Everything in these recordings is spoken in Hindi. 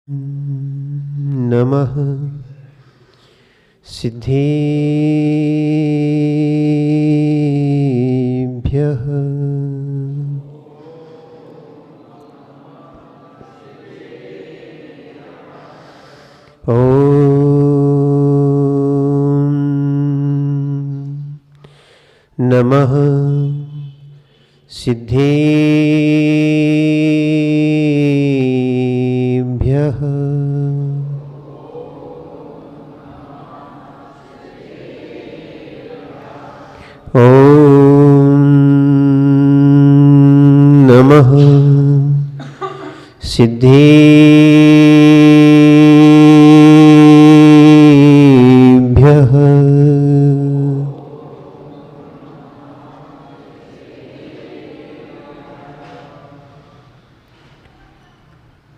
नमः सिद्धेभ्यः। ॐ नमः सिद्धेभ्यः। ॐ नमः सिद्धेभ्यः।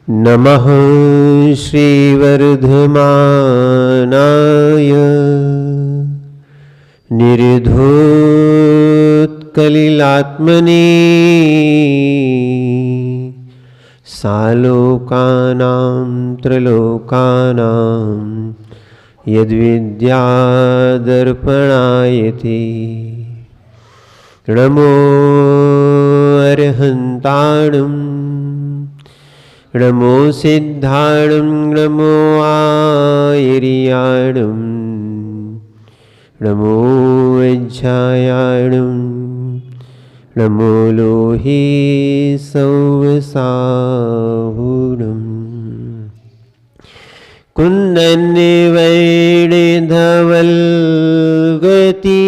नमः श्रीवर्धमानाय निर्धूतकलिलात्मने सालोकानां त्रलोकानां यद्विद्यादर्पणायते। नमो अर्हन्ताणं नमो सिद्धाणं नमो आयर्याणं नमो वज्रायाणं नमो लोहे संवसाहुणं कुन्दनवैणधवल्गति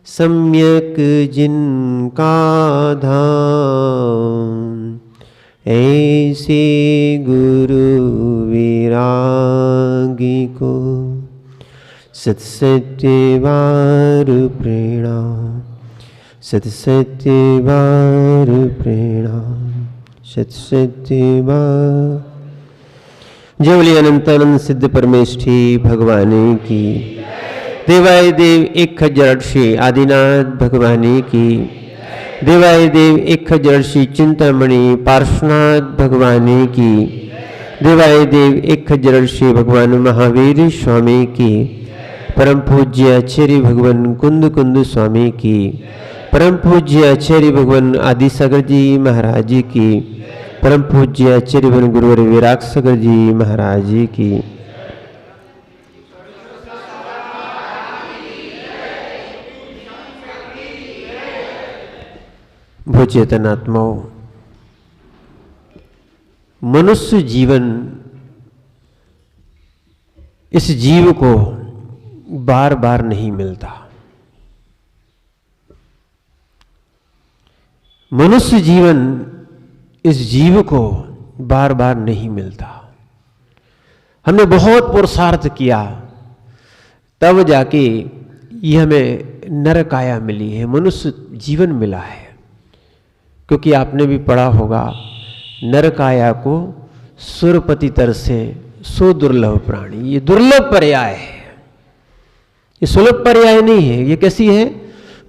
सम्यक् जिनका धाम ऐसे गुरु विरागी को सत्सत्यवार प्रणाम, सत्सत्यवार प्रणाम, सत्सत्यवार। जय बोलिए अनंतानंद सिद्ध परमेष्ठी भगवान की। देवाय देव 1008 आदिनाथ भगवान की। देवाय देव 1008 चिंतामणि पार्श्वनाथ भगवान की। देवाय देव 1008 भगवान महावीर स्वामी की। परम पूज्य आचार्य भगवान कुंद कुंद स्वामी की। परम पूज्य आचार्य भगवान आदिसागर जी महाराज जी की। परम पूज्य आचार्य भगवान गुरुवर विराग सागर जी महाराज जी की। भोचेतनात्माओं, मनुष्य जीवन इस जीव को बार बार नहीं मिलता। मनुष्य जीवन इस जीव को बार बार नहीं मिलता। हमने बहुत पुरुषार्थ किया तब जाके ये हमें नरकाया मिली है, मनुष्य जीवन मिला है। क्योंकि आपने भी पढ़ा होगा, नरकाया को सुरपति तरसे सो दुर्लभ प्राणी। ये दुर्लभ पर्याय है, ये सुलभ पर्याय नहीं है। ये कैसी है?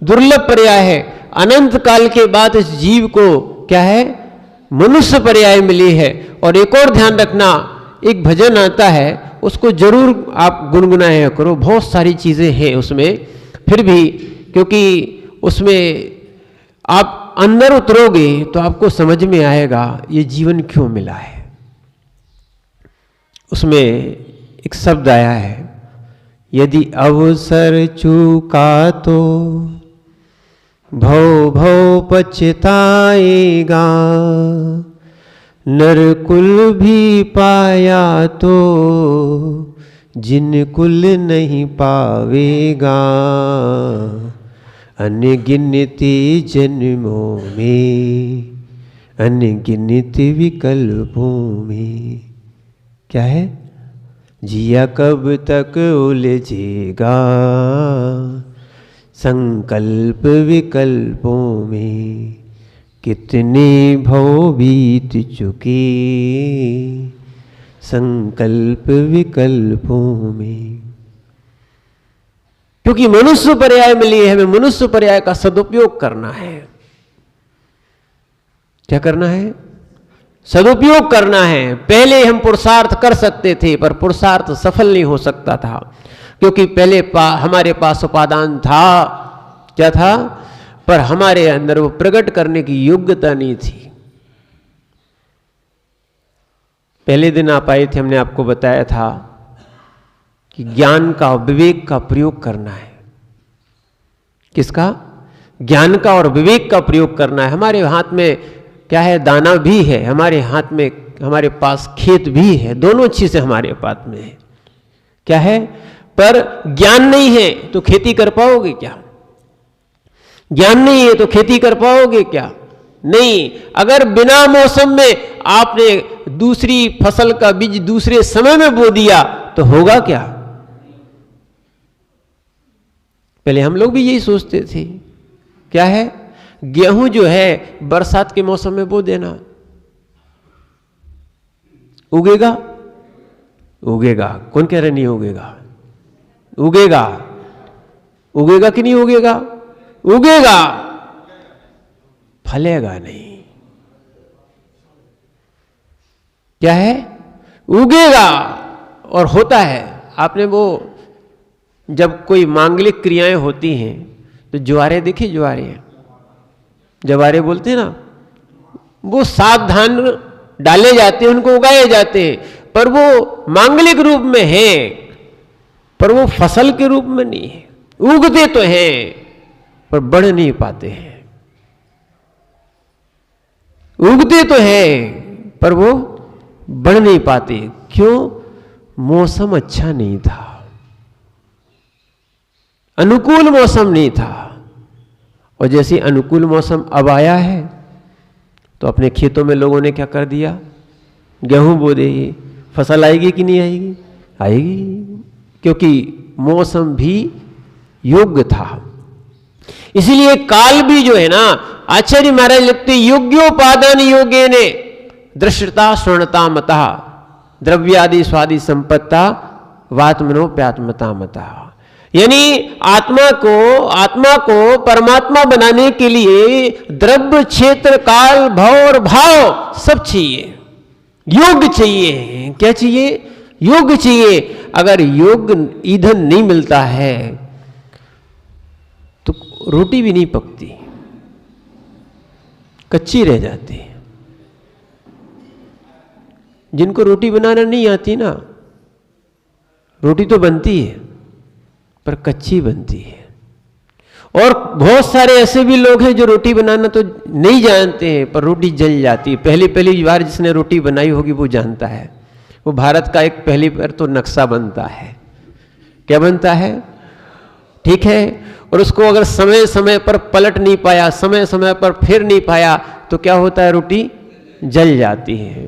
दुर्लभ पर्याय है। अनंत काल के बाद इस जीव को क्या है? मनुष्य पर्याय मिली है। और एक और ध्यान रखना, एक भजन आता है, उसको जरूर आप गुनगुनाया करो। बहुत सारी चीजें हैं उसमें, फिर भी क्योंकि उसमें आप अंदर उतरोगे तो आपको समझ में आएगा ये जीवन क्यों मिला है। उसमें एक शब्द आया है, यदि अवसर चूका तो भव भव पछताएगा, नरकुल भी पाया तो जिन कुल नहीं पावेगा। अनगिनती जन्मों में अनगिनत विकल्पों में क्या है? जिया कब तक उलझेगा संकल्प विकल्पों में। कितने भव बीत चुके संकल्प विकल्पों में। क्योंकि मनुष्य पर्याय मिली है, हमें मनुष्य पर्याय का सदुपयोग करना है। क्या करना है? सदुपयोग करना है। पहले हम पुरुषार्थ कर सकते थे, पर पुरुषार्थ सफल नहीं हो सकता था, क्योंकि पहले हमारे पास उपादान था, क्या था, पर हमारे अंदर वो प्रकट करने की योग्यता नहीं थी। पहले दिन आप आए थे, हमने आपको बताया था कि ज्ञान का, विवेक का प्रयोग करना है। किसका? ज्ञान का और विवेक का प्रयोग करना है। हमारे हाथ में क्या है? दाना भी है, हमारे हाथ में, हमारे पास खेत भी है, दोनों चीजें हमारे पास में है। क्या है? पर ज्ञान नहीं है तो खेती कर पाओगे क्या? ज्ञान नहीं है तो खेती कर पाओगे क्या? नहीं। अगर बिना मौसम में आपने दूसरी फसल का बीज दूसरे समय में बो दिया तो होगा क्या? पहले हम लोग भी यही सोचते थे, क्या है, गेहूं जो है बरसात के मौसम में बो देना, उगेगा? उगेगा। कौन कह रहे नहीं उगेगा? उगेगा। उगेगा कि नहीं उगेगा? उगेगा, फलेगा नहीं। क्या है? उगेगा। और होता है, आपने वो जब कोई मांगलिक क्रियाएं होती हैं तो ज्वारे देखी, जवारे बोलते हैं ना, वो सावधान डाले जाते हैं, उनको उगाए जाते हैं, पर वो मांगलिक रूप में है, पर वो फसल के रूप में नहीं है। उगते तो हैं पर बढ़ नहीं पाते हैं। उगते तो हैं पर वो बढ़ नहीं पाते। क्यों? मौसम अच्छा नहीं था, अनुकूल मौसम नहीं था। और जैसे अनुकूल मौसम अब आया है तो अपने खेतों में लोगों ने क्या कर दिया? गेहूं बो देगी। फसल आएगी कि नहीं आएगी? आएगी, क्योंकि मौसम भी योग्य था। इसीलिए काल भी जो है ना, आचार्य महाराज लिखते, योग्योपादान योगे ने दृश्यता स्वर्णता मता द्रव्यादि स्वादि संपत्ता वात्मनो प्यात्मता मता। यानी आत्मा को परमात्मा बनाने के लिए द्रव्य, क्षेत्र, काल, भाव और भाव सब चाहिए, योग्य चाहिए। क्या चाहिए? योग्य चाहिए। अगर योग्य ईंधन नहीं मिलता है तो रोटी भी नहीं पकती, कच्ची रह जाती है। जिनको रोटी बनाना नहीं आती ना, रोटी तो बनती है पर कच्ची बनती है। और बहुत सारे ऐसे भी लोग हैं जो रोटी बनाना तो नहीं जानते हैं पर रोटी जल जाती है। पहली बार जिसने रोटी बनाई होगी वो जानता है। वो भारत का एक पहली बार तो नक्शा बनता है। क्या बनता है? ठीक है। और उसको अगर समय समय पर पलट नहीं पाया, समय समय पर फिर नहीं पाया तो क्या होता है? रोटी जल जाती है।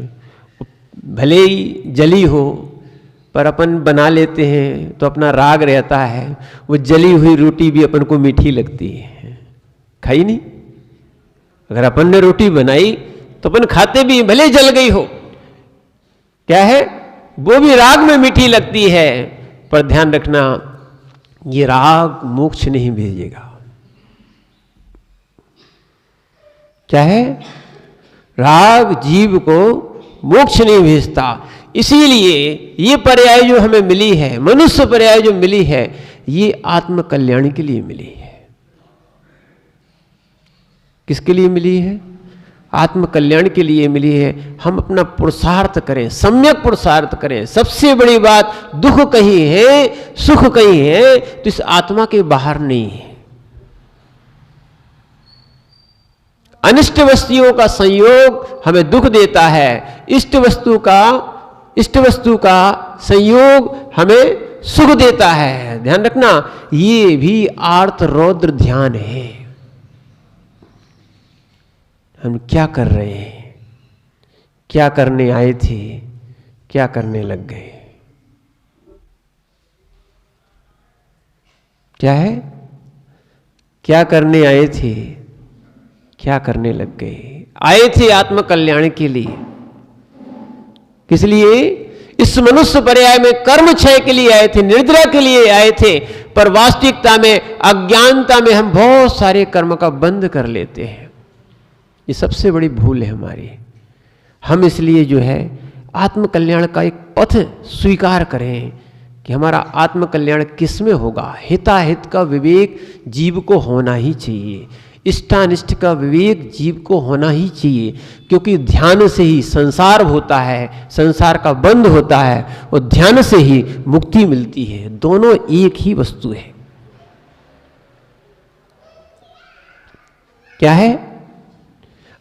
भले ही जली हो पर अपन बना लेते हैं तो अपना राग रहता है। वो जली हुई रोटी भी अपन को मीठी लगती है, खाई नहीं? अगर अपन ने रोटी बनाई तो अपन खाते भी, भले जल गई हो, क्या है, वो भी राग में मीठी लगती है। पर ध्यान रखना, ये राग मोक्ष नहीं भेजेगा। क्या है? राग जीव को मोक्ष नहीं भेजता। इसीलिए ये पर्याय जो हमें मिली है, मनुष्य पर्याय जो मिली है, ये आत्म कल्याण के लिए मिली है। किसके लिए मिली है? आत्म कल्याण के लिए मिली है। हम अपना पुरुषार्थ करें, सम्यक पुरुषार्थ करें। सबसे बड़ी बात, दुख कहीं है, सुख कहीं है तो इस आत्मा के बाहर नहीं है। अनिष्ट वस्तुओं का संयोग हमें दुख देता है, इष्ट वस्तु का संयोग हमें सुख देता है। ध्यान रखना, ये भी आर्त रौद्र ध्यान है। हम क्या कर रहे हैं, क्या करने आए थे, क्या करने लग गए? क्या है? क्या करने आए थे, क्या करने लग गए? आए थे आत्म कल्याण के लिए। किस लिए? इस मनुष्य पर्याय में कर्म क्षय के लिए आए थे, निद्रा के लिए आए थे। पर वास्तविकता में, अज्ञानता में हम बहुत सारे कर्म का बंध कर लेते हैं। ये सबसे बड़ी भूल है हमारी। हम इसलिए जो है आत्म कल्याण का एक पथ स्वीकार करें कि हमारा आत्म कल्याण किस में होगा। हिताहित का विवेक जीव को होना ही चाहिए, इष्टानिष्ट का विवेक जीव को होना ही चाहिए, क्योंकि ध्यान से ही संसार होता है, संसार का बंध होता है, और ध्यान से ही मुक्ति मिलती है। दोनों एक ही वस्तु है। क्या है?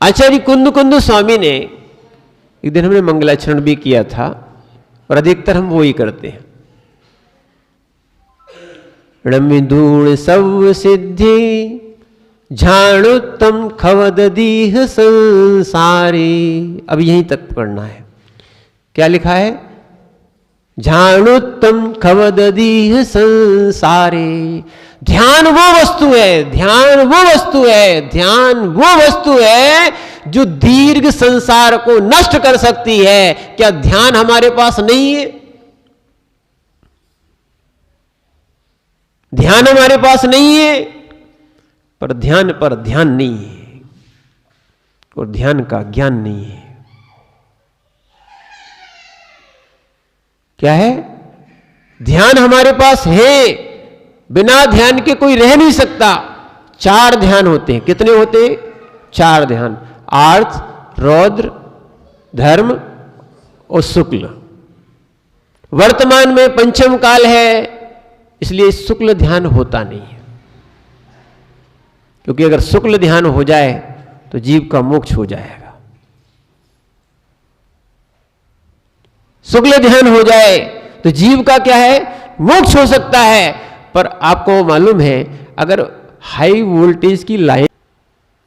आचार्य कुंद स्वामी ने, एक दिन हमने मंगलाचरण भी किया था और अधिकतर हम वो ही करते हैं। णमिधूण सब सिद्धि झाणुत्तम खवद दीह संसारी। अब यहीं तक पढ़ना है। क्या लिखा है? झाणुत्तम खवद दीह संसारे। ध्यान वो वस्तु है, ध्यान वो वस्तु है, ध्यान वो वस्तु है जो दीर्घ संसार को नष्ट कर सकती है। क्या ध्यान हमारे पास नहीं है? ध्यान हमारे पास नहीं है, पर ध्यान नहीं है, और ध्यान का ज्ञान नहीं है। क्या है? ध्यान हमारे पास है, बिना ध्यान के कोई रह नहीं सकता। 4 ध्यान होते हैं। कितने होते हैं? 4 ध्यान। आर्थ, रौद्र, धर्म और शुक्ल। वर्तमान में पंचम काल है, इसलिए शुक्ल ध्यान होता नहीं है, क्योंकि अगर शुक्ल ध्यान हो जाए तो जीव का मोक्ष हो जाएगा। शुक्ल ध्यान हो जाए तो जीव का क्या है? मोक्ष हो सकता है। पर आपको मालूम है, अगर हाई वोल्टेज की लाइन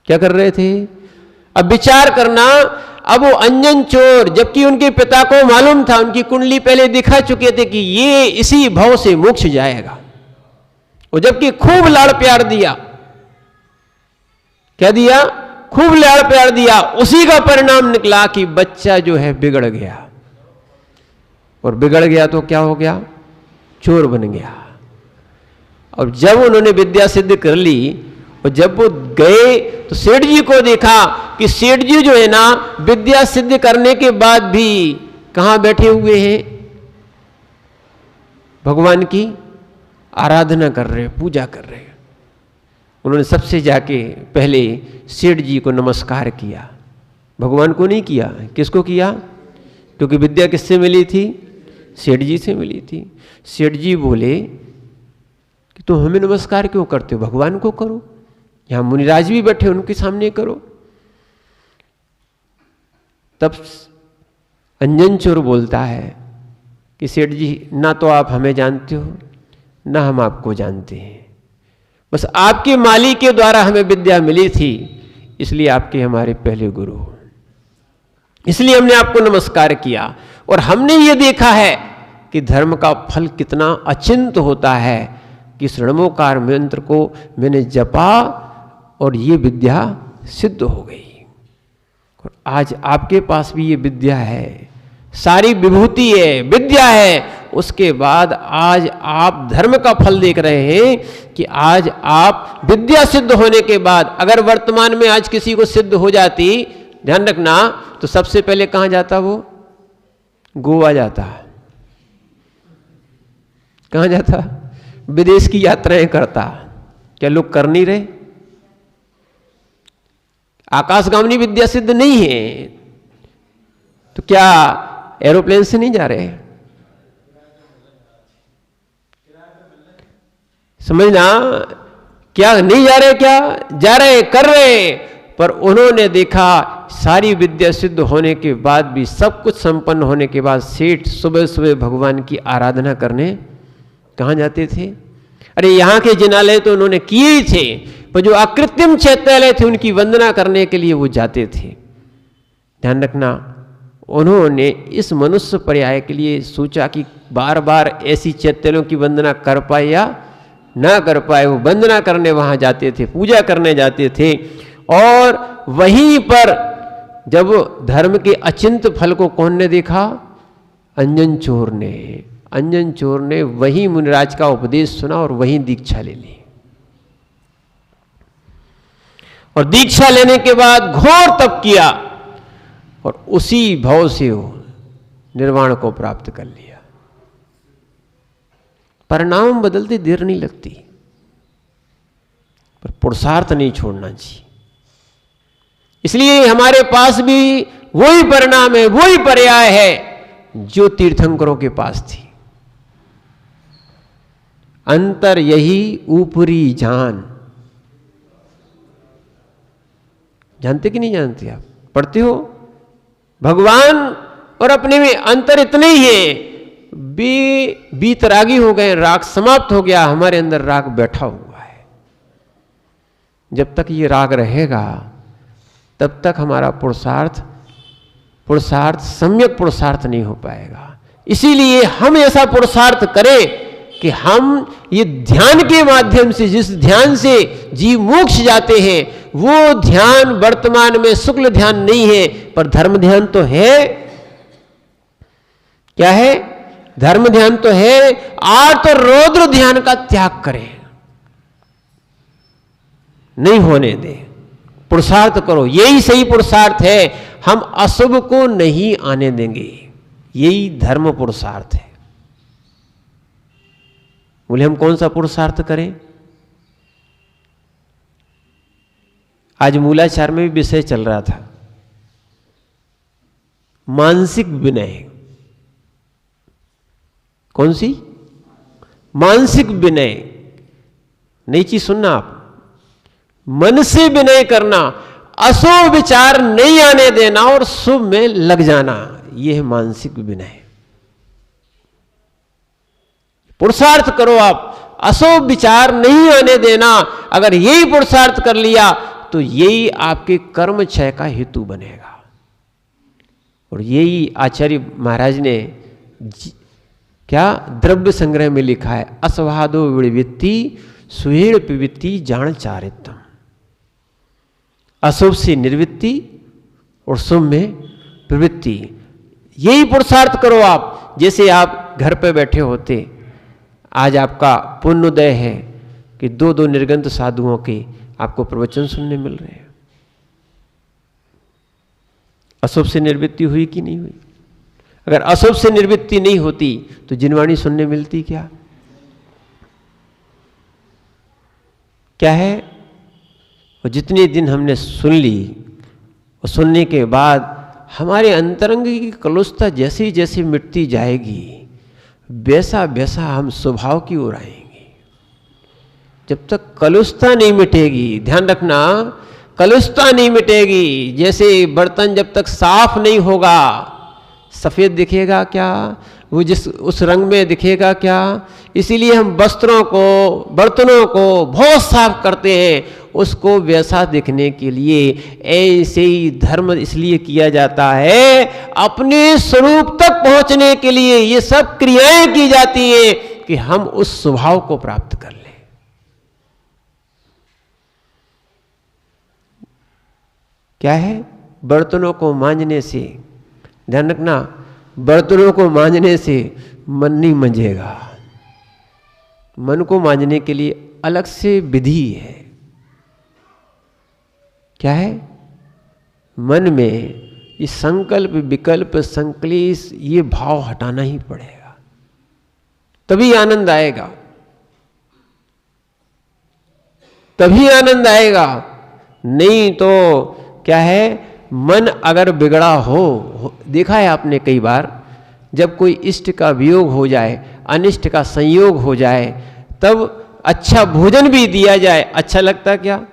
क्या कर रहे थे? अब विचार करना, अब वो अंजन चोर, जबकि उनके पिता को मालूम था, उनकी कुंडली पहले दिखा चुके थे कि ये इसी भाव से मोक्ष जाएगा, और जबकि खूब लाड़ प्यार दिया। क्या दिया? खूब लाड़ प्यार दिया। उसी का परिणाम निकला कि बच्चा जो है बिगड़ गया, और बिगड़ गया तो क्या हो गया? चोर बन गया। और जब उन्होंने विद्या सिद्ध कर ली, और जब वो गए तो सेठ जी को देखा कि सेठ जी जो है ना, विद्या सिद्ध करने के बाद भी कहां बैठे हुए हैं? भगवान की आराधना कर रहे हैं, पूजा कर रहे हैं। उन्होंने सबसे जाके पहले सेठ जी को नमस्कार किया, भगवान को नहीं किया। किसको किया? क्योंकि विद्या किससे मिली थी? सेठ जी से मिली थी। सेठ जी बोले कि तुम हमें नमस्कार क्यों करते हो? भगवान को करो। यहां मुनिराज भी बैठे, उनके सामने करो। तब अंजन चोर बोलता है कि सेठ जी, ना तो आप हमें जानते हो, ना हम आपको जानते हैं, बस आपके माली के द्वारा हमें विद्या मिली थी, इसलिए आपके हमारे पहले गुरु हो, इसलिए हमने आपको नमस्कार किया। और हमने ये देखा है कि धर्म का फल कितना अचिंत होता है कि षण्मुखकार मंत्र को मैंने जपा और ये विद्या सिद्ध हो गई। और आज आपके पास भी ये विद्या है, सारी विभूति है, विद्या है। उसके बाद आज आप धर्म का फल देख रहे हैं कि आज आप विद्या सिद्ध होने के बाद, अगर वर्तमान में आज किसी को सिद्ध हो जाती, ध्यान रखना, तो सबसे पहले कहां जाता? वो गोवा जाता। कहां जाता? विदेश की यात्राएं करता। क्या लोग कर नहीं रहे? आकाशगामी विद्या सिद्ध नहीं है तो क्या एरोप्लेन से नहीं जा रहे? समझना, क्या नहीं जा रहे? क्या जा रहे? कर रहे। पर उन्होंने देखा सारी विद्या सिद्ध होने के बाद भी, सब कुछ संपन्न होने के बाद, सेठ सुबह सुबह भगवान की आराधना करने कहाँ जाते थे? अरे यहाँ के जिनालय तो उन्होंने किए ही थे, पर जो अकृत्रिम चैत्यालय थे उनकी वंदना करने के लिए वो जाते थे। ध्यान रखना, उन्होंने इस मनुष्य पर्याय के लिए सोचा कि बार बार ऐसी चैत्यालयों की वंदना कर पाए या ना कर पाए, वो वंदना करने वहाँ जाते थे, पूजा करने जाते थे। और वहीं पर जब धर्म के अचिंत फल को कौन ने देखा? अंजन चोर ने। अंजन चोर ने वहीं मुनिराज का उपदेश सुना और वहीं दीक्षा ले ली। और दीक्षा लेने के बाद घोर तप किया, और उसी भाव से वो निर्वाण को प्राप्त कर लिया। परिणाम बदलते देर नहीं लगती, पर पुरुषार्थ नहीं छोड़ना चाहिए। इसलिए हमारे पास भी वही परिणाम है, वही पर्याय है जो तीर्थंकरों के पास थी। अंतर यही ऊपरी जान। जानते कि नहीं जानते? आप पढ़ते हो, भगवान और अपने में अंतर इतने ही है। बीतरागी हो गए, राग समाप्त हो गया, हमारे अंदर राग बैठा हुआ है। जब तक ये राग रहेगा तब तक हमारा पुरुषार्थ सम्यक पुरुषार्थ नहीं हो पाएगा। इसीलिए हम ऐसा पुरुषार्थ करें कि हम ये ध्यान के माध्यम से, जिस ध्यान से जीव मोक्ष जाते हैं, वो ध्यान वर्तमान में शुक्ल ध्यान नहीं है, पर धर्म ध्यान तो है। क्या है? धर्म ध्यान तो है। आज तो रौद्र ध्यान का त्याग करें, नहीं होने दें, पुरुषार्थ करो। यही सही पुरुषार्थ है। हम अशुभ को नहीं आने देंगे, यही धर्म पुरुषार्थ है। बोले हम कौन सा पुरुषार्थ करें? आज मूलाचार में भी विषय चल रहा था, मानसिक विनय। कौन सी? मानसिक विनय। नई चीज सुनना आप, मन से विनय करना, अशुभ विचार नहीं आने देना और शुभ में लग जाना, यह है मानसिक विनय। पुरुषार्थ करो आप, अशुभ विचार नहीं आने देना। अगर यही पुरुषार्थ कर लिया तो यही आपके कर्म क्षय का हेतु बनेगा। और यही आचार्य महाराज ने क्या द्रव्य संग्रह में लिखा है, असवादो विवृत्ति सुहेड़ प्रवृत्ति जान चारितम। अशुभ से निर्वृत्ति और शुभ में प्रवृत्ति। यही पुरुषार्थ करो आप। जैसे आप घर पे बैठे होते, आज आपका पुण्योदय है कि दो निर्गंत साधुओं के आपको प्रवचन सुनने मिल रहे हैं। अशुभ से निर्वृत्ति हुई कि नहीं हुई? अगर अशुभ से निर्वृत्ति नहीं होती तो जिनवाणी सुनने मिलती क्या? क्या है? और जितने दिन हमने सुन ली और सुनने के बाद हमारे अंतरंग की कलुषता जैसे जैसे मिटती जाएगी, वैसा वैसा हम स्वभाव की ओर आएंगे। जब तक कलुषता नहीं मिटेगी, ध्यान रखना, कलुषता नहीं मिटेगी। जैसे बर्तन जब तक साफ नहीं होगा, सफेद दिखेगा क्या? वो जिस उस रंग में दिखेगा क्या? इसीलिए हम वस्त्रों को, बर्तनों को बहुत साफ करते हैं, उसको वैसा दिखने के लिए। ऐसे ही धर्म इसलिए किया जाता है, अपने स्वरूप तक पहुंचने के लिए ये सब क्रियाएं की जाती है कि हम उस स्वभाव को प्राप्त कर लें। क्या है? बर्तनों को मांजने से, ध्यान रखना, बर्तनों को मांजने से मन नहीं मंजेगा। मन को मांजने के लिए अलग से विधि है। क्या है? मन में ये संकल्प विकल्प संक्लेश ये भाव हटाना ही पड़ेगा, तभी आनंद आएगा, तभी आनंद आएगा। नहीं तो क्या है, मन अगर बिगड़ा हो, देखा है आपने कई बार, जब कोई इष्ट का वियोग हो जाए, अनिष्ट का संयोग हो जाए, तब अच्छा भोजन भी दिया जाए, अच्छा लगता क्या?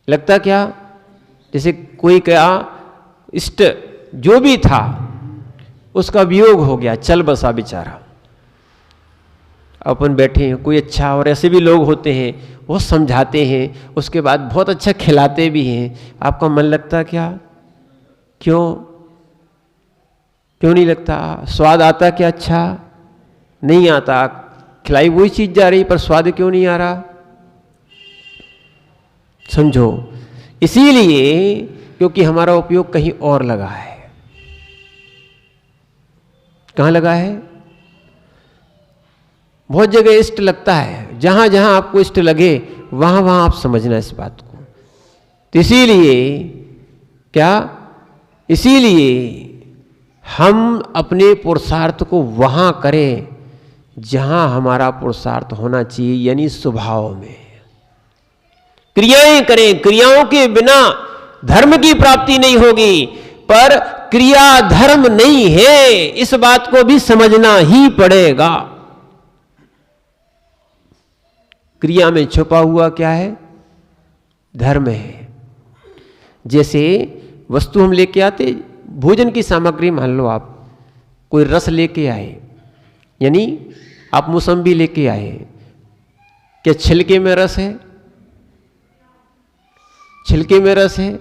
लगता क्या? जैसे कोई क्या इष्ट जो भी था उसका वियोग हो गया, चल बसा बेचारा, अपन बैठे हैं, कोई अच्छा, और ऐसे भी लोग होते हैं वो समझाते हैं, उसके बाद बहुत अच्छा खिलाते भी हैं, आपका मन लगता क्या? क्यों नहीं लगता? स्वाद आता क्या? अच्छा नहीं आता। खिलाई वही चीज जा रही पर स्वाद क्यों नहीं आ रहा? समझो, इसीलिए क्योंकि हमारा उपयोग कहीं और लगा है। कहां लगा है? बहुत जगह इष्ट लगता है, जहां जहां आपको इष्ट लगे वहां वहां आप समझना इस बात को। तो इसीलिए क्या? इसीलिए हम अपने पुरुषार्थ को वहां करें जहां हमारा पुरुषार्थ होना चाहिए, यानी स्वभाव में। क्रियाएं करें, क्रियाओं के बिना धर्म की प्राप्ति नहीं होगी, पर क्रिया धर्म नहीं है, इस बात को भी समझना ही पड़ेगा। क्रिया में छुपा हुआ क्या है? धर्म है। जैसे वस्तु हम लेके आते, भोजन की सामग्री मान लो, आप कोई रस लेके आए, यानी आप मौसम्बी लेके आए, क्या छिलके में रस है? छिलके में रस है?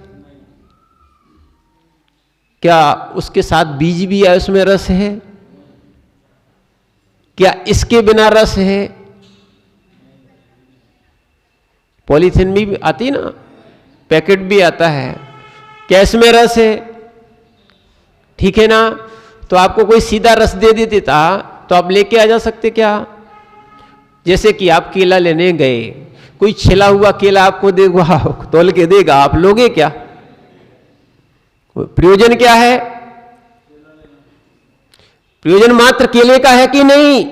क्या उसके साथ बीज भी है, उसमें रस है? क्या इसके बिना रस है? पॉलीथिन में भी आती ना, पैकेट भी आता है, क्या इसमें रस है? ठीक है ना? तो आपको कोई सीधा रस दे देता तो आप लेके आ जा सकते क्या? जैसे कि आप केला लेने गए, कोई छिला हुआ केला आपको देगा, तोल के देगा, आप लोगे क्या? प्रयोजन क्या है? प्रयोजन मात्र केले का है कि नहीं?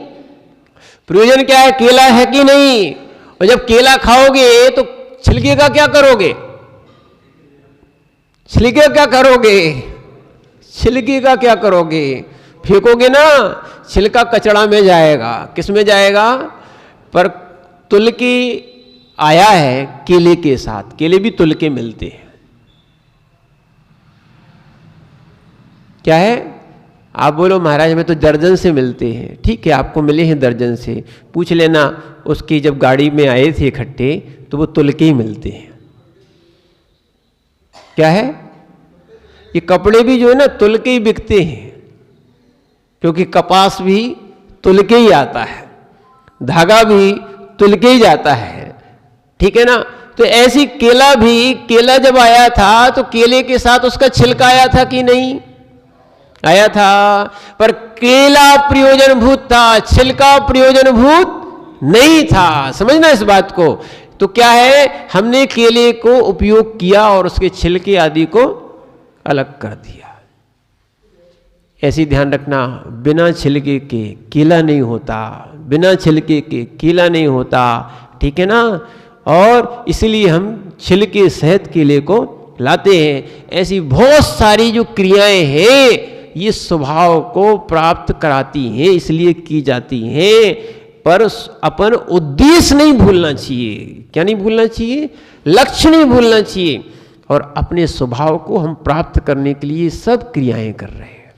प्रयोजन क्या है? केला है कि नहीं? और जब केला खाओगे तो छिलके का क्या करोगे? छिलके क्या करोगे? छिलके का क्या करोगे? फेंकोगे ना, छिलका कचड़ा में जाएगा। किस में जाएगा? पर तुलकी आया है केले के साथ, केले भी तुल के मिलते हैं। क्या है? आप बोलो महाराज हमें तो दर्जन से मिलते हैं। ठीक है, आपको मिले हैं दर्जन से, पूछ लेना उसकी जब गाड़ी में आए थे इकट्ठे तो वो तुल के ही मिलते हैं। क्या है? ये कपड़े भी जो है ना तुल के ही बिकते हैं, क्योंकि कपास भी तुल के ही आता है, धागा भी तुल के ही जाता है। ठीक है ना? तो ऐसी केला भी, केला जब आया था तो केले के साथ उसका छिलका आया था कि नहीं आया था? पर केला प्रयोजनभूत था, छिलका प्रयोजनभूत नहीं था। समझना इस बात को। तो क्या है, हमने केले को उपयोग किया और उसके छिलके आदि को अलग कर दिया। ऐसी ध्यान रखना, बिना छिलके के केला नहीं होता, बिना छिलके के केला नहीं होता। ठीक है ना? और इसलिए हम छिलके सहित केले को लाते हैं। ऐसी बहुत सारी जो क्रियाएं हैं ये स्वभाव को प्राप्त कराती हैं, इसलिए की जाती हैं। पर अपन उद्देश्य नहीं भूलना चाहिए। क्या नहीं भूलना चाहिए? लक्ष्य नहीं भूलना चाहिए। और अपने स्वभाव को हम प्राप्त करने के लिए सब क्रियाएं कर रहे हैं,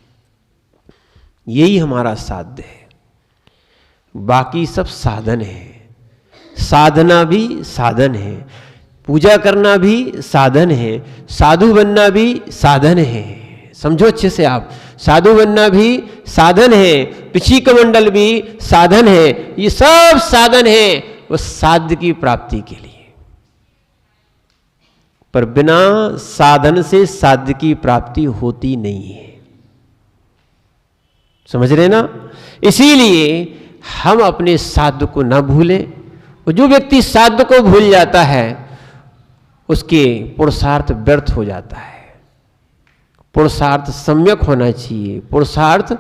यही हमारा साध्य है। बाकी सब साधन है। साधना भी साधन है, पूजा करना भी साधन है, साधु बनना भी साधन है। समझो अच्छे से आप, साधु बनना भी साधन है, पिछी कमंडल भी साधन है। ये सब साधन है उस साध्य की प्राप्ति के लिए। पर बिना साधन से साध्य की प्राप्ति होती नहीं है। समझ रहे ना? इसीलिए हम अपने साध्य को न भूलें। और जो व्यक्ति साध्य को भूल जाता है उसके पुरुषार्थ व्यर्थ हो जाता है। पुरुषार्थ सम्यक होना चाहिए, पुरुषार्थ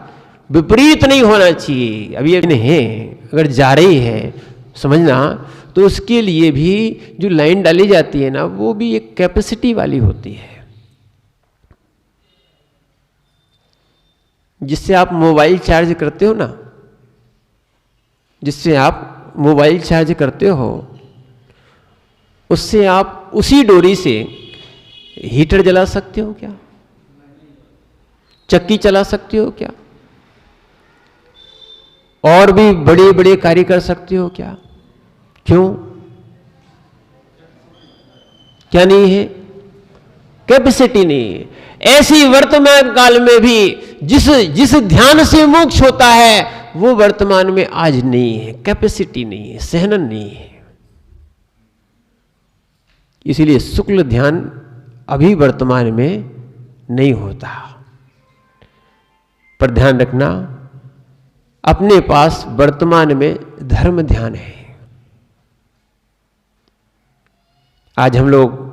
विपरीत नहीं होना चाहिए। अभी है, अगर जा रही है समझना, तो उसके लिए भी जो लाइन डाली जाती है ना, वो भी एक कैपेसिटी वाली होती है। जिससे आप मोबाइल चार्ज करते हो ना, जिससे आप मोबाइल चार्ज करते हो, उससे आप उसी डोरी से हीटर जला सकते हो क्या? चक्की चला सकते हो क्या? और भी बड़े बड़े कार्य कर सकते हो क्या? क्यों? क्या नहीं है? कैपेसिटी नहीं है। ऐसी वर्तमान काल में भी जिस ध्यान से मोक्ष होता है वो वर्तमान में आज नहीं है, कैपेसिटी नहीं है, सहनन नहीं है। इसीलिए शुक्ल ध्यान अभी वर्तमान में नहीं होता। पर ध्यान रखना, अपने पास वर्तमान में धर्म ध्यान है। आज हम लोग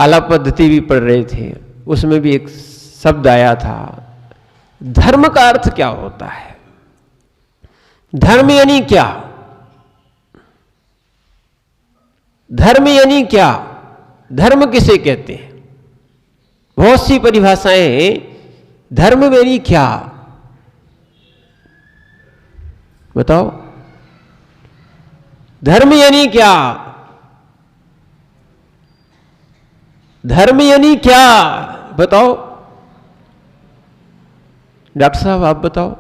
आला पद्धति भी पढ़ रहे थे, उसमें भी एक शब्द आया था, धर्म का अर्थ क्या होता है? धर्म यानी क्या? धर्म यानी क्या? धर्म किसे कहते हैं? बहुत सी परिभाषाएं हैं। धर्म यानी क्या? बताओ, धर्म यानी क्या? धर्म यानी क्या? बताओ डॉक्टर साहब, आप बताओ,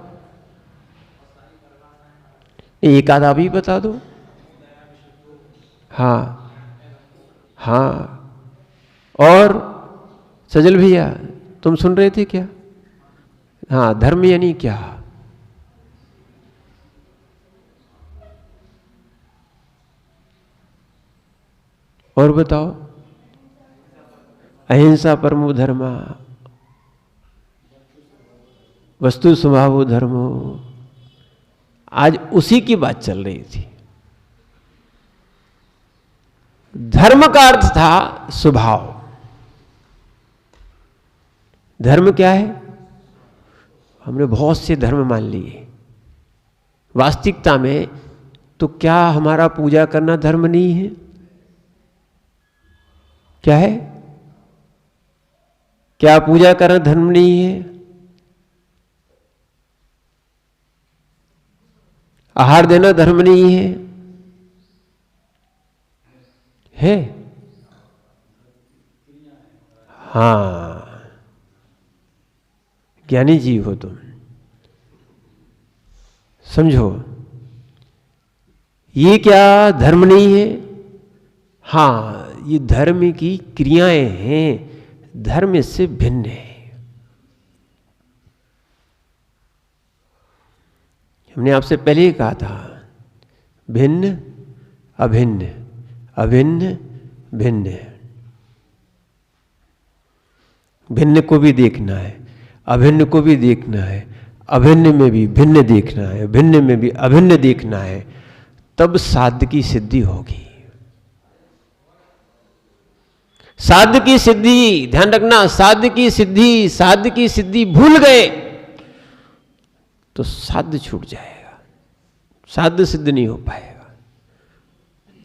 एक आधा भी बता दो। हाँ हाँ, और सजल भैया तुम सुन रहे थे क्या? हाँ, धर्म यानी क्या? और बताओ। अहिंसा परमो धर्मा, वस्तु स्वभावो धर्मो। आज उसी की बात चल रही थी। धर्म का अर्थ था स्वभाव। धर्म क्या है? हमने बहुत से धर्म मान लिए। वास्तविकता में तो क्या हमारा पूजा करना धर्म नहीं है? क्या है? क्या पूजा करना धर्म नहीं है? आहार देना धर्म नहीं है? है? हाँ, ज्ञानी जीव हो तुम, समझो। ये क्या धर्म नहीं है? हाँ, ये धर्म की क्रियाएं हैं, धर्म इससे भिन्न है। हमने आपसे पहले ही कहा था, भिन्न अभिन्न, अभिन्न भिन्न। भिन्न को भी देखना है, अभिन्न को भी देखना है, अभिन्न में भी भिन्न देखना है, भिन्न में भी अभिन्न देखना है, तब साध्य की सिद्धि होगी। साध्य की सिद्धि, ध्यान रखना, साध्य की सिद्धि, साध्य की सिद्धि भूल गए तो साध्य छूट जाएगा, साध्य सिद्ध नहीं हो पाएगा।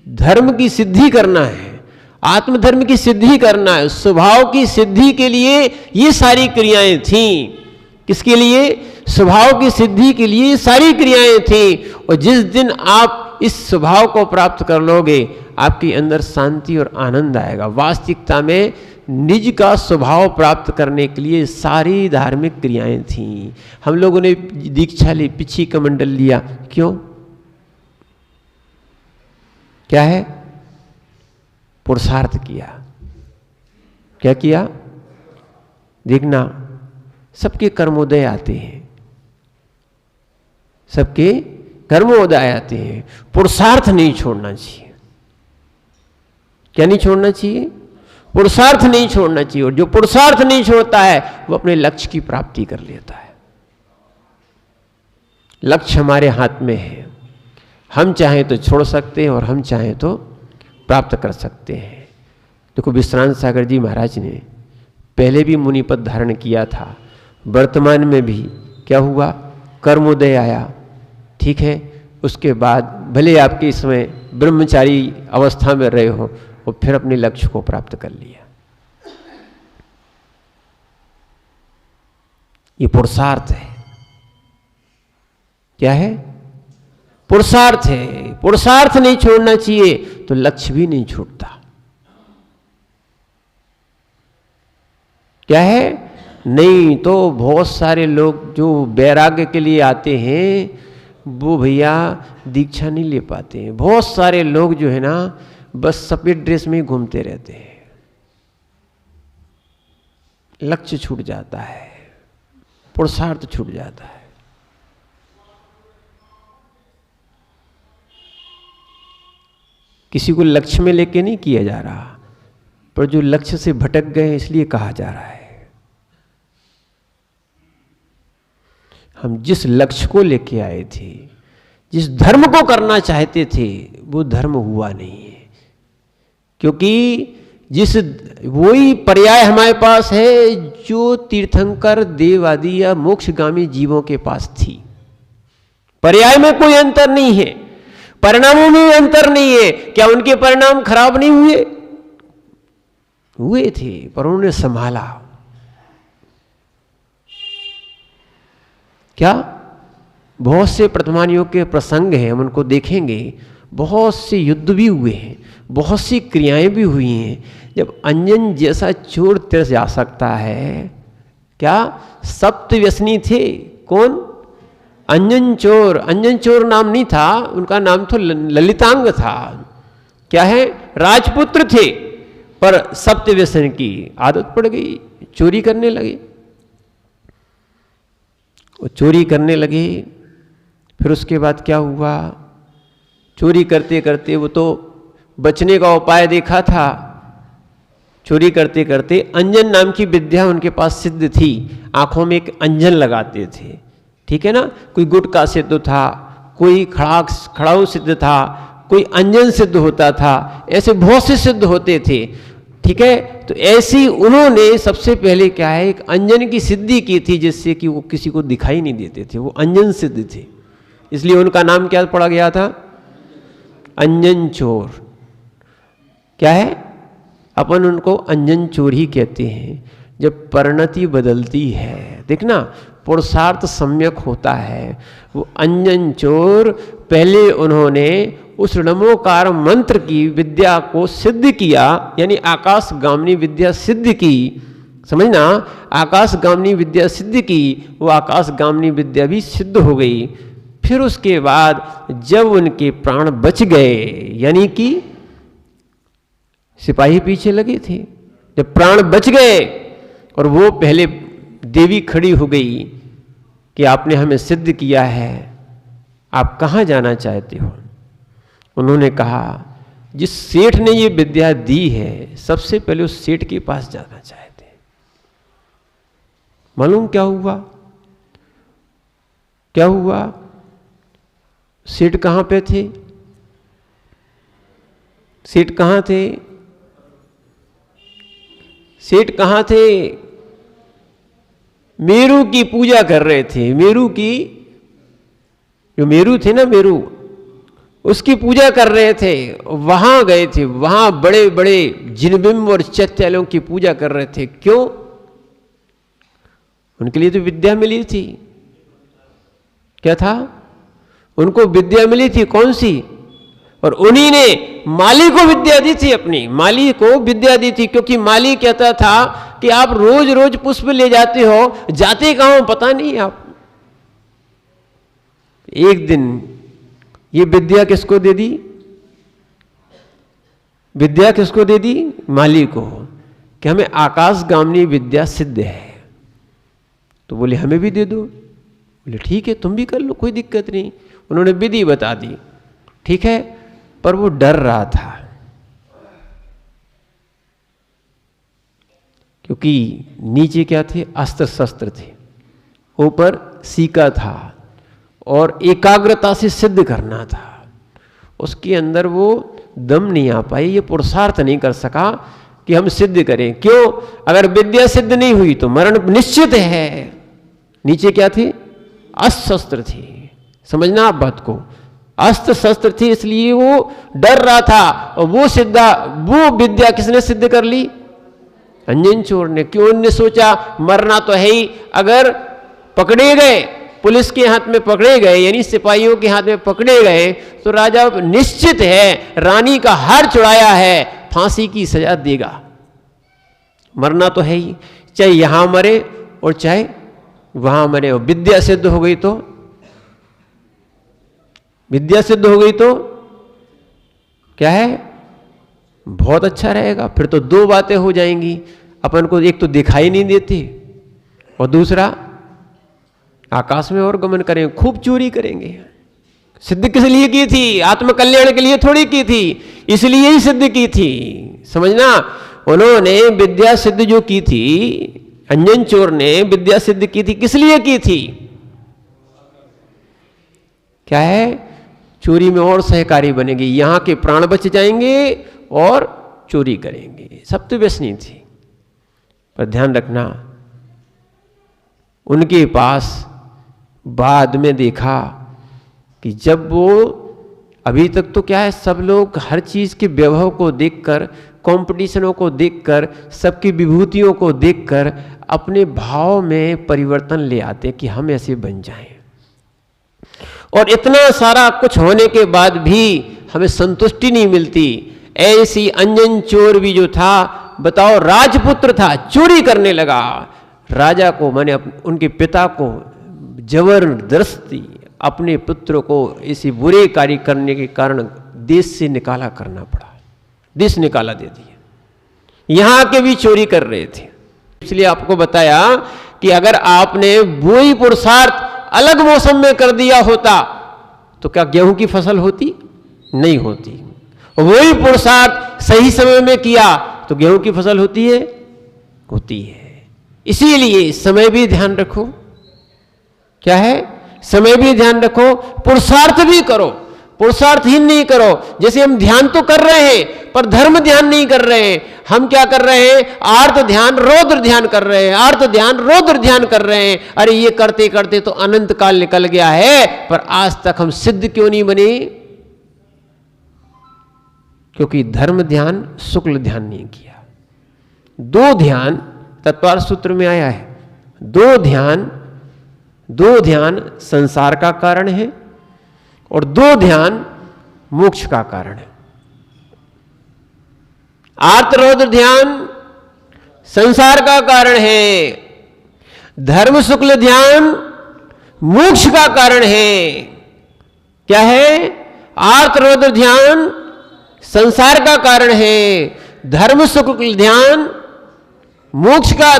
धर्म की सिद्धि करना है, आत्मधर्म की सिद्धि करना है, स्वभाव की सिद्धि के लिए ये सारी क्रियाएं थीं। किसके लिए? स्वभाव की सिद्धि के लिए ये सारी क्रियाएं थीं। और जिस दिन आप इस स्वभाव को प्राप्त कर लोगे, आपके अंदर शांति और आनंद आएगा। वास्तविकता में निज का स्वभाव प्राप्त करने के लिए सारी धार्मिक क्रियाएं थीं। हम लोगों ने दीक्षा ली, पिछी कमंडल लिया, क्यों? क्या है? पुरुषार्थ किया। क्या किया? देखना, सबके कर्मोदय आते हैं, सबके कर्मोदय आते हैं। पुरुषार्थ नहीं छोड़ना चाहिए। क्या नहीं छोड़ना चाहिए? पुरुषार्थ नहीं छोड़ना चाहिए। और जो पुरुषार्थ नहीं छोड़ता है वो अपने लक्ष्य की प्राप्ति कर लेता है। लक्ष्य हमारे हाथ में है, हम चाहें तो छोड़ सकते हैं और हम चाहें तो प्राप्त कर सकते हैं। देखो, विश्रांत सागर जी महाराज ने पहले भी मुनिपद धारण किया था, वर्तमान में भी क्या हुआ? कर्मोदय आया, ठीक है। उसके बाद भले आपके इसमें ब्रह्मचारी अवस्था में रहे हो, और फिर अपने लक्ष्य को प्राप्त कर लिया। ये पुरुषार्थ है। क्या है? पुरुषार्थ है। पुरुषार्थ नहीं छोड़ना चाहिए तो लक्ष्य भी नहीं छूटता। क्या है? नहीं तो बहुत सारे लोग जो वैराग्य के लिए आते हैं वो भैया दीक्षा नहीं ले पाते हैं। बहुत सारे लोग जो है ना, बस सफेद ड्रेस में ही घूमते रहते हैं, लक्ष्य छूट जाता है, पुरुषार्थ छूट जाता है। किसी को लक्ष्य में लेके नहीं किया जा रहा, पर जो लक्ष्य से भटक गए इसलिए कहा जा रहा है। हम जिस लक्ष्य को लेके आए थे, जिस धर्म को करना चाहते थे, वो धर्म हुआ नहीं है। क्योंकि जिस वही पर्याय हमारे पास है जो तीर्थंकर देवादि या मोक्षगामी जीवों के पास थी। पर्याय में कोई अंतर नहीं है, परिणामों में अंतर नहीं है। क्या उनके परिणाम खराब नहीं हुए? हुए थे, पर उन्होंने संभाला। क्या बहुत से वर्तमान योग के प्रसंग हैं, हम उनको देखेंगे। बहुत से युद्ध भी हुए हैं, बहुत सी क्रियाएं भी हुई हैं। जब अंजन जैसा चोर तीर्थ जा सकता है, क्या सप्त व्यसनी थे? कौन? अंजन चोर। अंजन चोर नाम नहीं था उनका, नाम तो ललितांग था। क्या है? राजपुत्र थे, पर सप्त व्यसन की आदत पड़ गई, चोरी करने लगे। वो चोरी करने लगे, फिर उसके बाद क्या हुआ? चोरी करते करते वो तो बचने का उपाय देखा था। चोरी करते करते अंजन नाम की विद्या उनके पास सिद्ध थी। आंखों में एक अंजन लगाते थे, ठीक है ना। कोई गुटका सिद्ध था, कोई खड़ाऊ सिद्ध था, कोई अंजन सिद्ध होता था। ऐसे बहुत से सिद्ध होते थे, ठीक है। तो ऐसी उन्होंने सबसे पहले क्या है, एक अंजन की सिद्धि की थी, जिससे कि वो किसी को दिखाई नहीं देते थे। वो अंजन सिद्ध थे, इसलिए उनका नाम क्या पड़ा गया था? अंजन चोर। क्या है? अपन उनको अंजन चोर ही कहते हैं। जब परिणति बदलती है, देखना पुरुषार्थ सम्यक होता है। वो अंजन चोर पहले उन्होंने उस नमोकार मंत्र की विद्या को सिद्ध किया, यानी आकाश गामिनी विद्या सिद्ध की। समझना, आकाश गामिनी विद्या सिद्ध की, वो आकाश गामिनी विद्या भी सिद्ध हो गई। फिर उसके बाद जब उनके प्राण बच गए, यानी कि सिपाही पीछे लगे थे, जब प्राण बच गए और वो पहले देवी खड़ी हो गई कि आपने हमें सिद्ध किया है, आप कहाँ जाना चाहते हो? उन्होंने कहा जिस सेठ ने ये विद्या दी है, सबसे पहले उस सेठ के पास जाना चाहते हैं। मालूम क्या हुआ? क्या हुआ? सेठ कहाँ पे थे? सेठ कहाँ थे? सेठ कहाँ थे? मेरू की पूजा कर रहे थे। मेरू की, जो मेरू थे ना, मेरू, उसकी पूजा कर रहे थे। वहां गए थे, वहां बड़े बड़े जिनबिंब और चैत्यालयों की पूजा कर रहे थे। क्यों? उनके लिए तो विद्या मिली थी। क्या था? उनको विद्या मिली थी। कौन सी? और उन्हीं ने माली को विद्या दी थी, अपनी माली को विद्या दी थी। क्योंकि माली कहता था कि आप रोज रोज पुष्प ले जाते हो, जाते कहां पता नहीं आप। एक दिन ये विद्या किसको दे दी? विद्या किसको दे दी? माली को, कि हमें आकाश गामिनी विद्या सिद्ध है। तो बोले हमें भी दे दो। बोले ठीक है, तुम भी कर लो, कोई दिक्कत नहीं। उन्होंने विधि बता दी, ठीक है। पर वो डर रहा था, क्योंकि नीचे क्या थे? अस्त्र शस्त्र थे, ऊपर सीका था, और एकाग्रता से सिद्ध करना था। उसके अंदर वो दम नहीं आ पाई, ये पुरुषार्थ नहीं कर सका कि हम सिद्ध करें। क्यों? अगर विद्या सिद्ध नहीं हुई तो मरण निश्चित है। नीचे क्या थे? अस्त्र शस्त्र थे। समझना आप बात को, अस्त्र शस्त्र थे, इसलिए वो डर रहा था। और वो विद्या किसने सिद्ध कर ली? अंजन चोर ने। क्यों? उन्होंने सोचा मरना तो है ही, अगर पकड़े गए, पुलिस के हाथ में पकड़े गए, यानी सिपाहियों के हाथ में पकड़े गए, तो राजा निश्चित है रानी का हार चुराया है, फांसी की सजा देगा। मरना तो है ही, चाहे यहां मरे और चाहे वहां मरे। और विद्या सिद्ध हो गई तो, विद्या सिद्ध हो गई तो क्या है? बहुत अच्छा रहेगा। फिर तो दो बातें हो जाएंगी, अपन को एक तो दिखाई नहीं देती, और दूसरा आकाश में और गमन करेंगे, खूब चोरी करेंगे। सिद्ध किस लिए की थी? आत्मकल्याण के लिए थोड़ी की थी, इसलिए ही सिद्ध की थी। समझना, उन्होंने विद्या सिद्ध जो की थी, अंजन चोर ने विद्या सिद्ध की थी, किस लिए की थी? क्या है? चोरी में और सहकारी बनेगी, यहां के प्राण बच जाएंगे और चोरी करेंगे। सब तो व्यसनी थी, पर ध्यान रखना उनके पास बाद में देखा कि जब वो, अभी तक तो क्या है, सब लोग हर चीज़ के वैभव को देखकर, कंपटीशनों को देखकर, सबकी विभूतियों को देखकर अपने भाव में परिवर्तन ले आते कि हम ऐसे बन जाएं। और इतना सारा कुछ होने के बाद भी हमें संतुष्टि नहीं मिलती। ऐसी अंजन चोर भी जो था, बताओ, राजपुत्र था, चोरी करने लगा। राजा को, माने उनके पिता को जबरदस्ती अपने पुत्र को इसी बुरे कार्य करने के कारण देश से निकाला करना पड़ा, देश निकाला दे दिया। यहाँ के भी चोरी कर रहे थे। इसलिए आपको बताया कि अगर आपने वही पुरुषार्थ अलग मौसम में कर दिया होता तो क्या गेहूं की फसल होती? नहीं होती। वही पुरुषार्थ सही समय में किया तो गेहूं की फसल होती है? होती है। इसीलिए समय भी ध्यान रखो। क्या है? समय भी ध्यान रखो, पुरुषार्थ भी करो, पुरुषार्थहीन नहीं करो। जैसे हम ध्यान तो कर रहे हैं पर धर्म ध्यान नहीं कर रहे हैं। हम क्या कर रहे हैं? आर्त ध्यान रौद्र ध्यान कर रहे हैं, आर्त ध्यान रौद्र ध्यान कर रहे हैं। अरे ये करते करते तो अनंत काल निकल गया है, पर आज तक हम सिद्ध क्यों नहीं बने? क्योंकि धर्म ध्यान शुक्ल ध्यान नहीं किया। दो ध्यान तत्वार सूत्र में आया है, दो ध्यान संसार का कारण है और दो ध्यान मोक्ष का कारण है। आर्तरौद्र ध्यान संसार का कारण है, धर्म शुक्ल ध्यान मोक्ष का कारण है। क्या है? आर्तरौद्र ध्यान संसार का कारण है, धर्म शुक्ल ध्यान मोक्ष का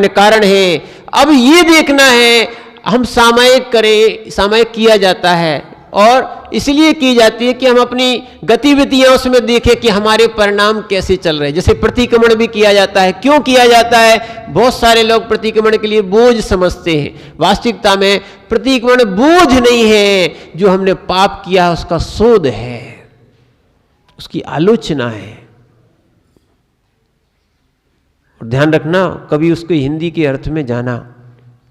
कारण है। अब ये देखना है, हम सामयिक करें, सामयिक किया जाता है और इसलिए की जाती है कि हम अपनी गतिविधियां उसमें देखें कि हमारे परिणाम कैसे चल रहे हैं। जैसे प्रतिक्रमण भी किया जाता है। क्यों किया जाता है? बहुत सारे लोग प्रतिक्रमण के लिए बोझ समझते हैं। वास्तविकता में प्रतिक्रमण बोझ नहीं है, जो हमने पाप किया उसका शोध है, उसकी आलोचना है। और ध्यान रखना, कभी उसको हिंदी के अर्थ में जाना,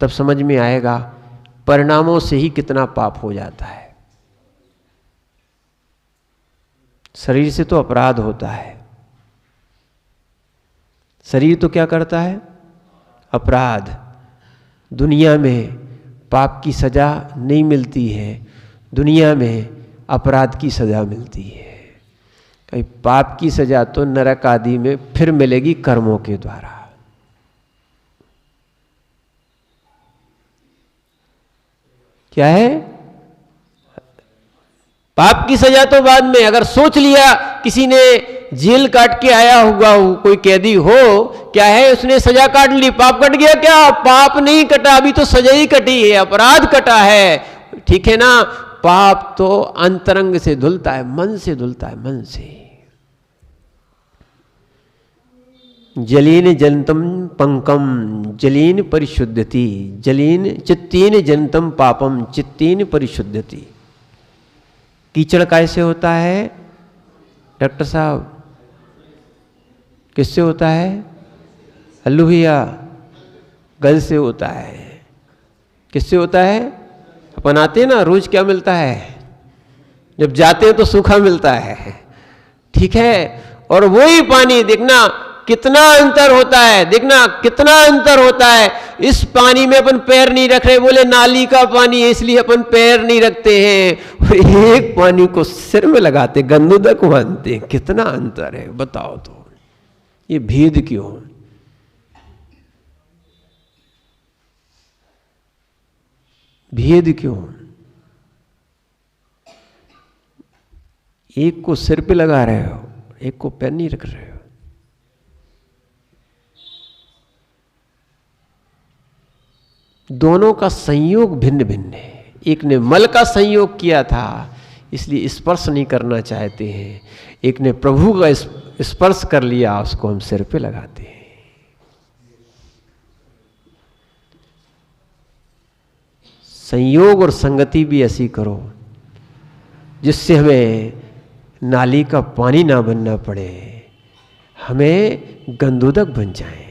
तब समझ में आएगा परिणामों से ही कितना पाप हो जाता है। शरीर से तो अपराध होता है, शरीर तो क्या करता है? अपराध। दुनिया में पाप की सजा नहीं मिलती है, दुनिया में अपराध की सजा मिलती है। पाप की सजा तो नरक आदि में फिर मिलेगी कर्मों के द्वारा। क्या है? पाप की सजा तो बाद में। अगर सोच लिया किसी ने जेल काट के आया होगा, कोई कैदी हो, क्या है, उसने सजा काट ली, पाप कट गया क्या? पाप नहीं कटा, अभी तो सजा ही कटी है, अपराध कटा है। ठीक है ना? पाप तो अंतरंग से धुलता है, मन से धुलता है, मन से। जलीन जनतम पंकम जलीन परिशुद्धति, जलीन चित्तीन जनतम पापम चित्तीन परिशुद्धति। कीचड़ कैसे होता है डॉक्टर साहब? किससे होता है? हल्लू भैया, गल से होता है। किससे होता है? अपन आते हैं ना, रोज क्या मिलता है? जब जाते हैं तो सूखा मिलता है। ठीक है? और वही पानी देखना कितना अंतर होता है, देखना कितना अंतर होता है। इस पानी में अपन पैर नहीं रख रहे, बोले नाली का पानी है इसलिए अपन पैर नहीं रखते हैं, और एक पानी को सिर में लगाते, गंदुदक बांधते हैं। कितना अंतर है बताओ तो। ये भेद क्यों? भेद क्यों? एक को सिर पे लगा रहे हो, एक को पैर नहीं रख रहे हो। दोनों का संयोग भिन्न भिन्न है। एक ने मल का संयोग किया था इसलिए स्पर्श नहीं करना चाहते हैं, एक ने प्रभु का स्पर्श कर लिया, उसको हम सिर पे लगाते हैं। संयोग और संगति भी ऐसी करो जिससे हमें नाली का पानी ना बनना पड़े, हमें गंधोदक बन जाएं।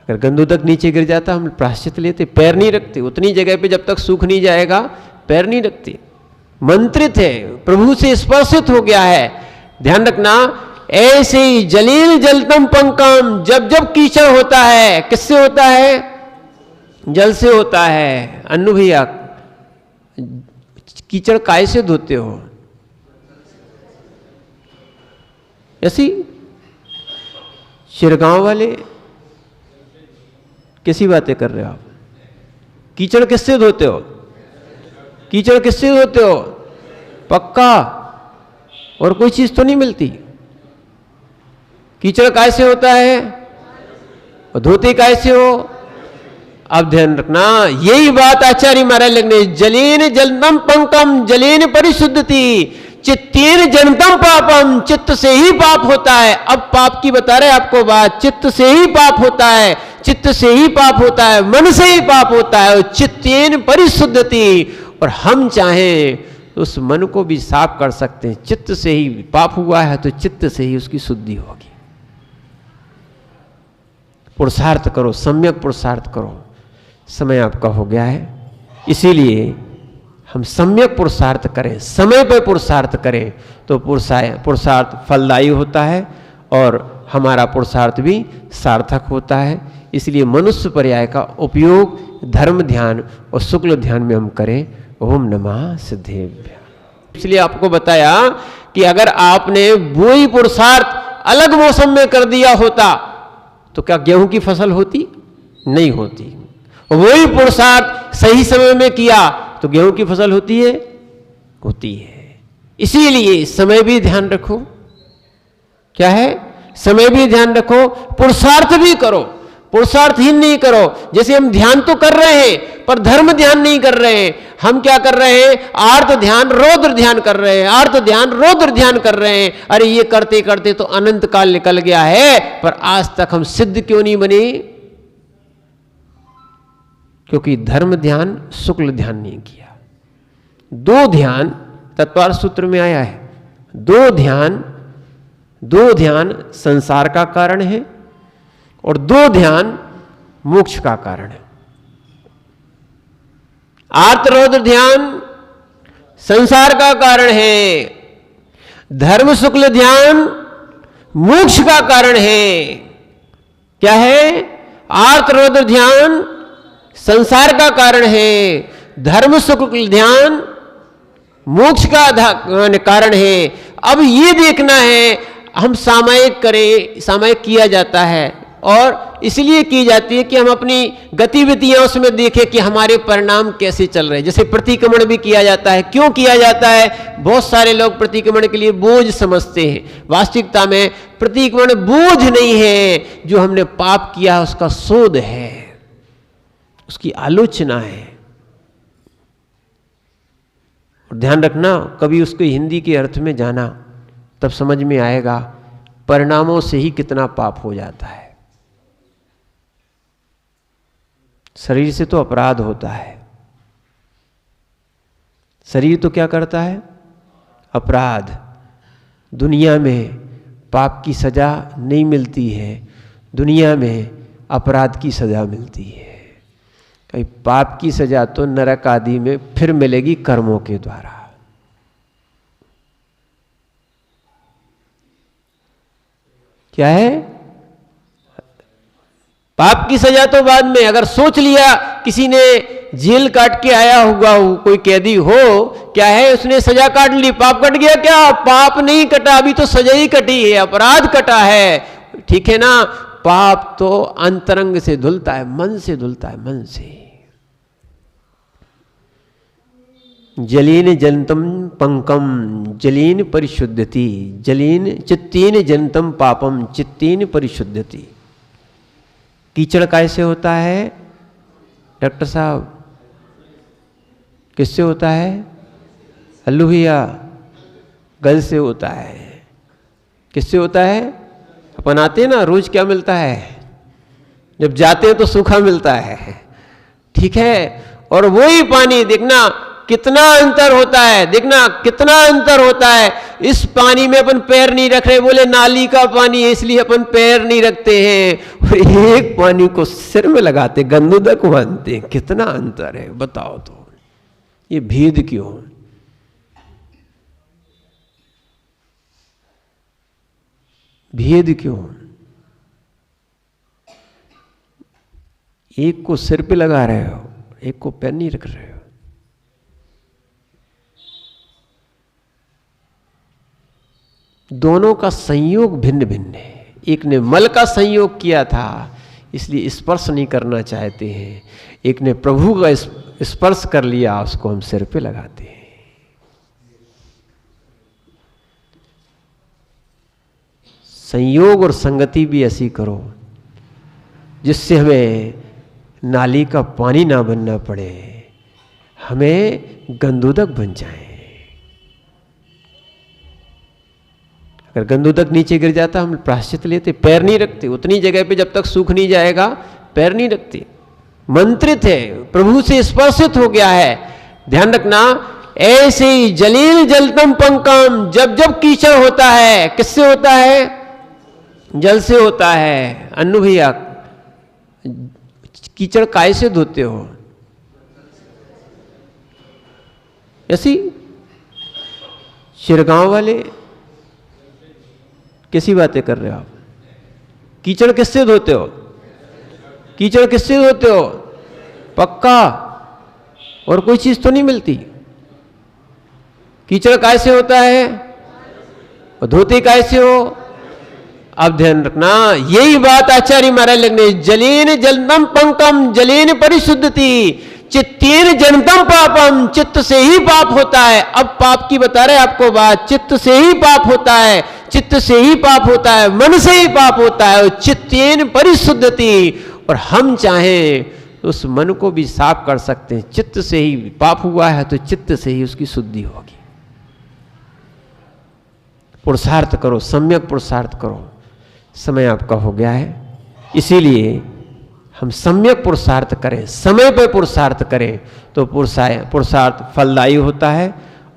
अगर गंधोदक नीचे गिर जाता हम प्रायश्चित लेते, पैर नहीं रखते उतनी जगह पे, जब तक सूख नहीं जाएगा पैर नहीं रखते। मंत्रित है, प्रभु से स्पर्शित हो गया है। ध्यान रखना, ऐसे ही जलील जलतम पंकम, जब जब कीचड़ होता है, किससे होता है? जल से होता है। अन्नू भैया, कीचड़ काय से धोते हो? ऐसी शिरगांव वाले कैसी बातें कर रहे हो आप? कीचड़ किससे धोते हो? कीचड़ किससे धोते हो? पक्का? और कोई चीज तो नहीं मिलती? कीचड़ कैसे होता है और धोते कैसे हो? अब ध्यान रखना, यही बात आचार्य महाराज लिखने, जलेन जलतम पंकम जलेन परिशुद्धति चित्तेन जनतम पापम, चित्त से ही पाप होता है। अब पाप की बता रहे आपको बात, चित्त से ही पाप होता है, चित्त से ही पाप होता है, मन से ही पाप होता है। और चित्तेन परिशुद्धति, और हम चाहें उस मन को भी साफ कर सकते हैं। चित्त से ही पाप हुआ है तो चित्त से ही उसकी शुद्धि होगी। पुरुषार्थ करो, सम्यक पुरुषार्थ करो। समय आपका हो गया है, इसीलिए हम सम्यक पुरुषार्थ करें, समय पर पुरुषार्थ करें तो पुरुषार्थ फलदायी होता है और हमारा पुरुषार्थ भी सार्थक होता है। इसलिए मनुष्य पर्याय का उपयोग धर्म ध्यान और शुक्ल ध्यान में हम करें। ओम नमः सिद्धेभ्य। इसलिए आपको बताया कि अगर आपने वही पुरुषार्थ अलग मौसम में कर दिया होता तो क्या गेहूं की फसल होती? नहीं होती। वही पुरुषार्थ सही समय में किया तो गेहूं की फसल होती है? होती है। इसीलिए समय भी ध्यान रखो। क्या है? समय भी ध्यान रखो, पुरुषार्थ भी करो, पुरुषार्थहीन नहीं करो। जैसे हम ध्यान तो कर रहे हैं पर धर्म ध्यान नहीं कर रहे हैं। हम क्या कर रहे हैं? आर्त ध्यान रौद्र ध्यान कर रहे हैं, आर्त ध्यान रौद्र ध्यान कर रहे हैं। अरे ये करते करते तो अनंत काल निकल गया है, पर आज तक हम सिद्ध क्यों नहीं बने? क्योंकि धर्म ध्यान शुक्ल ध्यान नहीं किया। दो ध्यान तत्वार्थ सूत्र में आया है, दो ध्यान संसार का कारण है और दो ध्यान मोक्ष का कारण है। आर्त रौद्र ध्यान संसार का कारण है, धर्म शुक्ल ध्यान मोक्ष का कारण है। क्या है? आर्त रौद्र ध्यान संसार का कारण है, धर्म शुक्ल ध्यान मोक्ष का कारण है। अब ये देखना है, हम सामयिक करें, सामयिक किया जाता है और इसलिए की जाती है कि हम अपनी गतिविधियां उसमें देखें कि हमारे परिणाम कैसे चल रहे हैं। जैसे प्रतिक्रमण भी किया जाता है। क्यों किया जाता है? बहुत सारे लोग प्रतिक्रमण के लिए बोझ समझते हैं। वास्तविकता में प्रतिक्रमण बोझ नहीं है, जो हमने पाप किया है उसका शोध है, उसकी आलोचना है। और ध्यान रखना, कभी उसको हिंदी के अर्थ में जाना तब समझ में आएगा परिणामों से ही कितना पाप हो जाता है। शरीर से तो अपराध होता है, शरीर तो क्या करता है? अपराध। दुनिया में पाप की सजा नहीं मिलती है, दुनिया में अपराध की सजा मिलती है। कहीं पाप की सजा तो नरक आदि में फिर मिलेगी कर्मों के द्वारा। क्या है? पाप की सजा तो बाद में। अगर सोच लिया किसी ने जेल काट के आया हुआ हो, कोई कैदी हो, क्या है उसने सजा काट ली, पाप कट गया? क्या पाप नहीं कटा, अभी तो सजा ही कटी है, अपराध कटा है। ठीक है ना? पाप तो अंतरंग से धुलता है, मन से धुलता है, मन से। जलीन जनतम पंकम जलीन परिशुद्धति, जलीन चित्तेन जनतम पापम चित्तेन परिशुद्धति। कीचड़ कैसे होता है डॉक्टर साहब? किससे होता है? हल्लू भैया, गल से होता है। किससे होता है? अपन आते हैं ना, रोज क्या मिलता है? जब जाते हैं तो सूखा मिलता है। ठीक है? और वही पानी देखना, कितना अंतर होता है, देखना कितना अंतर होता है। इस पानी में अपन पैर नहीं रख रहे, बोले नाली का पानी है इसलिए अपन पैर नहीं रखते हैं, और एक पानी को सिर में लगाते गंदुदक मानते हैं। कितना अंतर है बताओ तो, ये भेद क्यों? भेद क्यों? एक को सिर पे लगा रहे हो, एक को पैर नहीं रख रहे हो। दोनों का संयोग भिन्न भिन्न है। एक ने मल का संयोग किया था इसलिए स्पर्श नहीं करना चाहते हैं, एक ने प्रभु का स्पर्श कर लिया, उसको हम सिर पे लगाते हैं। संयोग और संगति भी ऐसी करो जिससे हमें नाली का पानी ना बनना पड़े, हमें गंदुदक बन जाए। अगर गंदुदक नीचे गिर जाता हम प्रायश्चित लेते, पैर नहीं रखते उतनी जगह पे, जब तक सूख नहीं जाएगा पैर नहीं रखते। मंत्रित है, प्रभु से स्पर्शित हो गया है। ध्यान रखना, ऐसे ही जलील जलतम पंकम, जब जब कीचड़ होता है, किससे होता है? जल से होता है। अन्नू भैया, कीचड़ काय से धोते हो? ऐसी शिरगांव वाले कैसी बातें कर रहे हो आप? कीचड़ किससे धोते हो? कीचड़ किससे धोते हो? पक्का? और कोई चीज तो नहीं मिलती? कीचड़ काय से होता है और धोते काय से हो? अब ध्यान रखना, यही बात आचार्य महाराज लिखने, जलेन जलतम पंकम जलेन परिशुद्धति चित्तेन जनतम पापम, चित्त से ही पाप होता है। अब पाप की बता रहे आपको बात, चित्त से ही पाप होता है, चित्त से ही पाप होता है, मन से ही पाप होता है। चित्तेन परिशुद्धति, और हम चाहें तो उस मन को भी साफ कर सकते हैं। चित्त से ही पाप हुआ है तो चित्त से ही उसकी शुद्धि होगी। पुरुषार्थ करो, सम्यक पुरुषार्थ करो। समय आपका हो गया है, इसीलिए हम सम्यक पुरुषार्थ करें, समय पर पुरुषार्थ करें तो पुरुषार्थ फलदायी होता है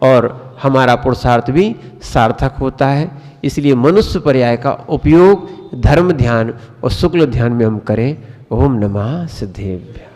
और हमारा पुरुषार्थ भी सार्थक होता है। इसलिए मनुष्य पर्याय का उपयोग धर्म ध्यान और शुक्ल ध्यान में हम करें। ओम नमः सिद्धेभ्यः।